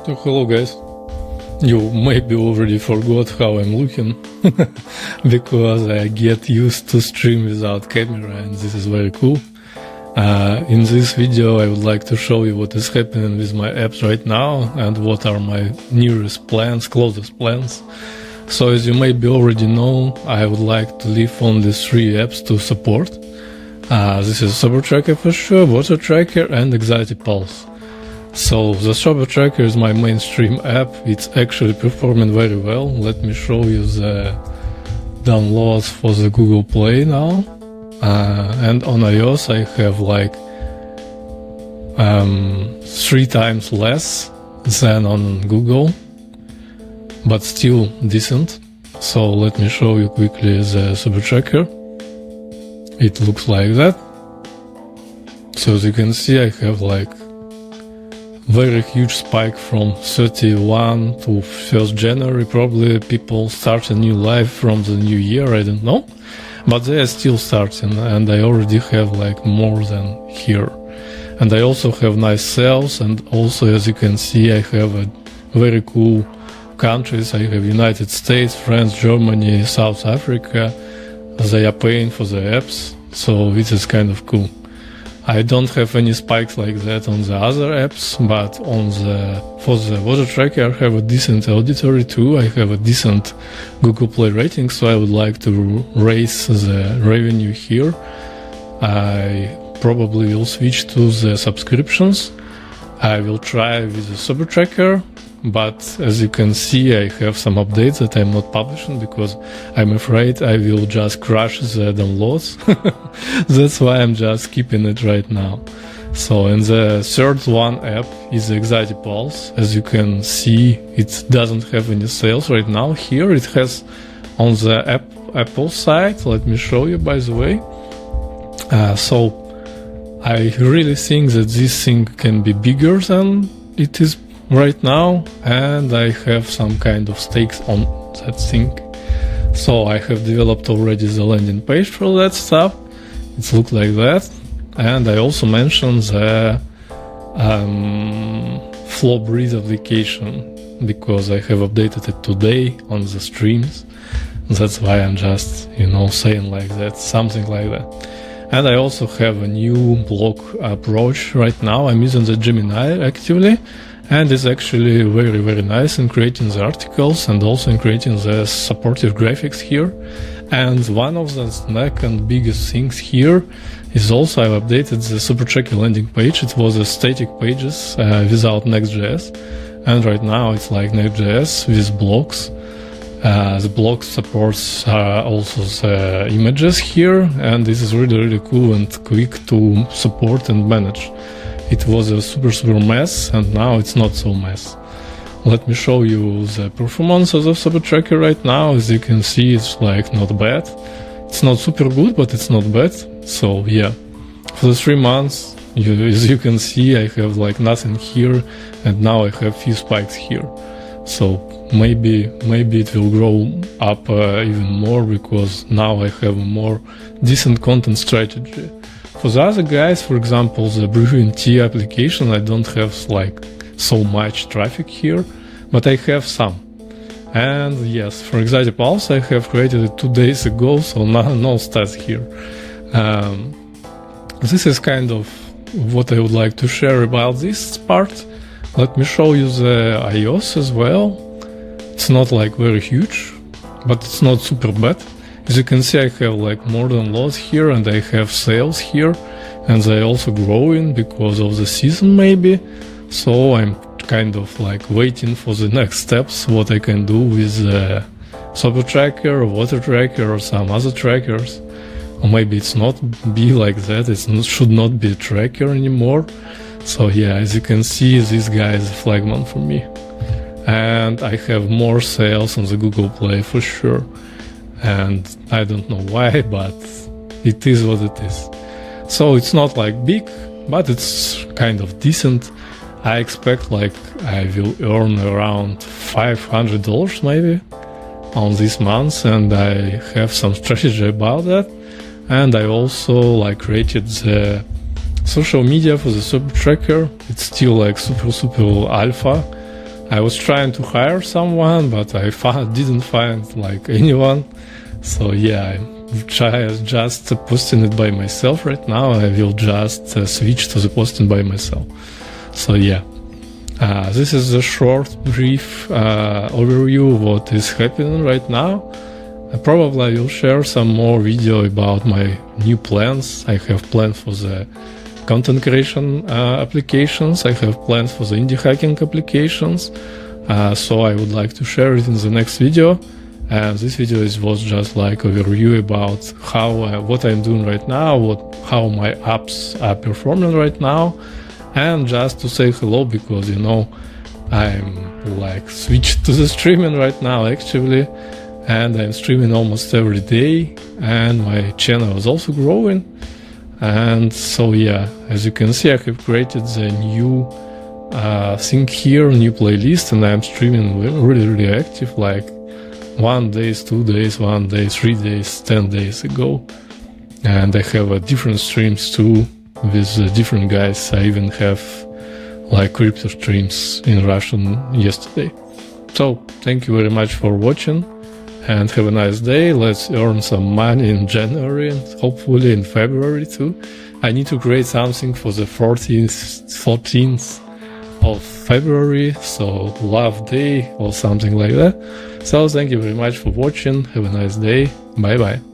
So hello guys, you maybe already forgot how I'm looking because I get used to stream without camera and this is very cool. In this video I would like to show you what is happening with my apps right now and what are my nearest plans, closest plans. So as you maybe already know, I would like to leave only 3 apps to support. This is Sober Tracker for sure, Water Tracker and Anxiety Pulse. So the Sober Tracker is my mainstream app. It's actually performing very well. Let me show you the downloads for the Google Play now. And on iOS I have like 3 times less than on Google, but still decent. So let me show you quickly the Sober Tracker. It looks like that. So as you can see, I have like very huge spike from 31 to 1st January. Probably people start a new life from the new year, I don't know. But they are still starting and I already have like more than here. And I also have nice sales, and also as you can see I have a very cool countries. I have United States, France, Germany, South Africa. They are paying for the apps, so it is kind of cool. I don't have any spikes like that on the other apps, but for the Water Tracker I have a decent auditory too. I have a decent Google Play rating, so I would like to raise the revenue here. I probably will switch to the subscriptions. I will try with the Sober Tracker, but as you can see I have some updates that I'm not publishing because I'm afraid I will just crash the downloads. That's why I'm just keeping it right now. So in the third one app is the Anxiety Pulse. As you can see, it doesn't have any sales right now. Here it has on the Apple side. Let me show you, by the way. So I really think that this thing can be bigger than it is right now, and I have some kind of stakes on that thing. So I have developed already the landing page for that stuff. It looks like that. And I also mentioned the Flow Breeze application because I have updated it today on the streams. That's why I'm just, saying like that, something like that. And I also have a new blog approach right now. I'm using the Gemini actively, and it's actually very, very nice in creating the articles and also in creating the supportive graphics here. And one of the second biggest things here is also I've updated the Sober Tracker landing page. It was a static pages without Next.js, and right now it's like Next.js with blocks. The block supports also the images here, and this is really, really cool and quick to support and manage. It was a super mess, and now it's not so mess. Let me show you the performance of the Sober Tracker right now. As you can see, it's like not bad. It's not super good, but it's not bad. So yeah, for the 3 months, as you can see, I have like nothing here, and now I have few spikes here. So maybe it will grow up even more because now I have a more decent content strategy. For the other guys, for example, the Brewing Tea application, I don't have like so much traffic here, but I have some. And yes, for Anxiety Pulse, I have created it 2 days ago, so no stats here. This is kind of what I would like to share about this part. Let me show you the iOS as well. It's not like very huge, but it's not super bad. As you can see, I have like more downloads here, and I have sales here, and they also growing because of the season maybe. So I'm kind of like waiting for the next steps, what I can do with the Sober Tracker, Water Tracker, or some other trackers. Or maybe it's not be like that, it should not be a tracker anymore. So yeah, as you can see, this guy is a flagman for me. And I have more sales on the Google Play for sure. And I don't know why, but it is what it is. So it's not like big, but it's kind of decent. I expect like I will earn around $500 maybe on this month, and I have some strategy about that. And I also like created the social media for the Sober Tracker. It's still like super alpha. I was trying to hire someone, but I didn't find like anyone. So yeah, I'm just posting it by myself right now. I will just switch to the posting by myself. So yeah, this is a short, brief overview of what is happening right now. Probably I will share some more video about my new plans. I have plans for the content creation applications. I have plans for the indie hacking applications. So I would like to share it in the next video. And this video was just like overview about what I'm doing right now, how my apps are performing right now, and just to say hello because I'm like switched to the streaming right now actually, and I'm streaming almost every day, and my channel is also growing. And so yeah, as you can see, I have created the new thing here, new playlist, and I'm streaming really active, like 1 day, 2 days, 1 day, 3 days, 10 days ago. And I have different streams too with different guys. I even have like crypto streams in Russian yesterday. So thank you very much for watching and have a nice day. Let's earn some money in January and hopefully in February too. I need to create something for the 14th of February, so love day or something like that. So thank you very much for watching. Have a nice day. Bye bye.